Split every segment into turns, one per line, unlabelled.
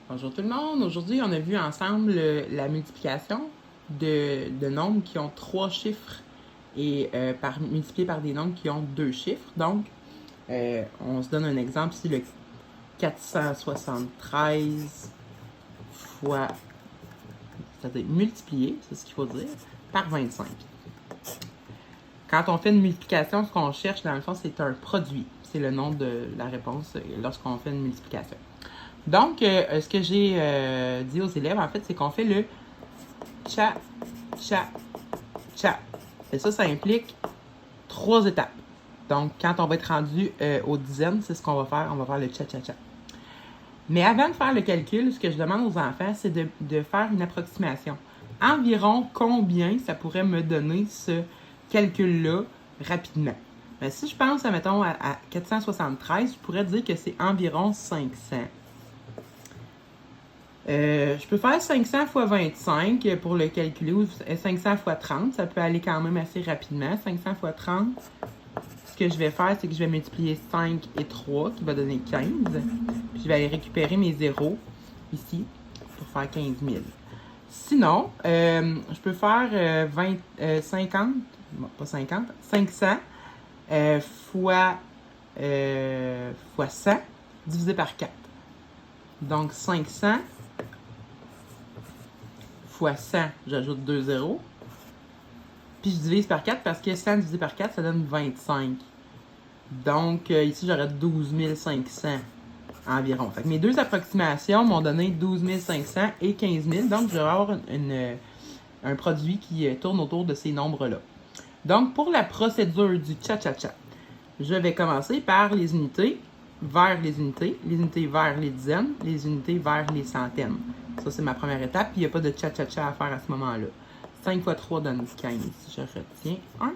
Bonjour tout le monde. Aujourd'hui, on a vu ensemble la multiplication de nombres qui ont 3 chiffres et multiplié par des nombres qui ont 2 chiffres. Donc, on se donne un exemple ici, le 473 fois, c'est-à-dire multiplié, c'est ce qu'il faut dire, par 25. Quand on fait une multiplication, ce qu'on cherche dans le fond, c'est un produit. C'est le nom de la réponse lorsqu'on fait une multiplication. Donc, ce que j'ai dit aux élèves, en fait, c'est qu'on fait le cha, cha, cha. Et ça implique 3 étapes. Donc, quand on va être rendu aux dizaines, c'est ce qu'on va faire. On va faire le cha, cha, cha. Mais avant de faire le calcul, ce que je demande aux enfants, c'est de faire une approximation. Environ combien ça pourrait me donner ce calcul-là rapidement? Mais si je pense, mettons, à 473, je pourrais dire que c'est environ 500. Je peux faire 500 fois 25 pour le calculer, ou 500 fois 30, ça peut aller quand même assez rapidement. 500 fois 30, ce que je vais faire, c'est que je vais multiplier 5 et 3, qui va donner 15. Puis je vais aller récupérer mes zéros ici pour faire 15 000. Sinon, je peux faire 50, bon, pas 50, 500 fois 100 divisé par 4. Donc 500 fois 100, j'ajoute 2 zéros. Puis je divise par 4 parce que 100 divisé par 4, ça donne 25. Donc ici, j'aurais 12 500 environ. Fait que mes deux approximations m'ont donné 12 500 et 15 000. Donc, je vais avoir un produit qui tourne autour de ces nombres-là. Donc, pour la procédure du cha-cha-cha, je vais commencer par les unités vers les unités vers les dizaines, les unités vers les centaines. Ça, c'est ma première étape. Puis, il n'y a pas de cha-cha-cha à faire à ce moment-là. 5 fois 3 donne 15. Je retiens 1.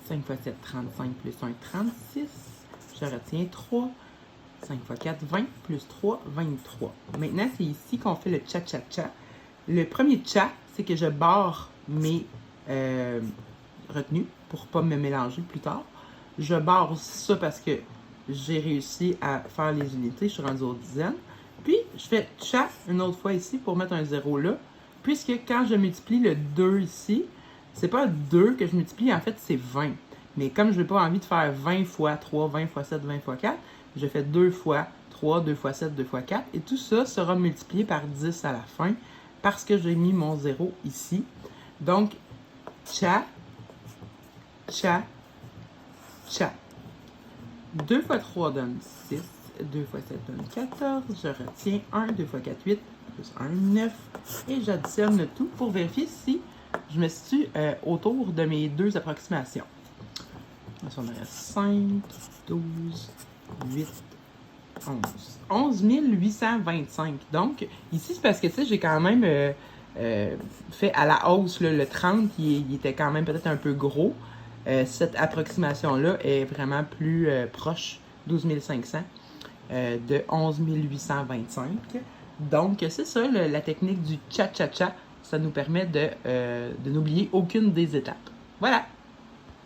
5 fois 7, 35 plus 1, 36. Je retiens 3. 5 fois 4, 20, plus 3, 23. Maintenant, c'est ici qu'on fait le cha-cha-cha. Le premier cha, c'est que je barre mes retenues pour ne pas me mélanger plus tard. Je barre ça parce que j'ai réussi à faire les unités. Je suis rendu aux dizaines. Puis, je fais cha une autre fois ici pour mettre un 0 là. Puisque quand je multiplie le 2 ici, c'est pas 2 que je multiplie, en fait, c'est 20. Mais comme je n'ai pas envie de faire 20 fois 3, 20 fois 7, 20 fois 4, je fais 2 fois 3, 2 fois 7, 2 fois 4. Et tout ça sera multiplié par 10 à la fin parce que j'ai mis mon 0 ici. Donc, cha, cha, cha. 2 fois 3 donne 6. 2 fois 7 donne 14. Je retiens 1. 2 fois 4, 8. Plus 1, 9. Et j'additionne tout pour vérifier si je me situe autour de mes deux approximations. On en reste 5, 12, 8, 11. 11 825. Donc, ici, c'est parce que, tu sais, j'ai quand même fait à la hausse là, le 30, il était quand même peut-être un peu gros. Cette approximation-là est vraiment plus proche, 12 500, de 11 825. Donc, c'est ça, la technique du cha-cha-cha. Ça nous permet de n'oublier aucune des étapes. Voilà!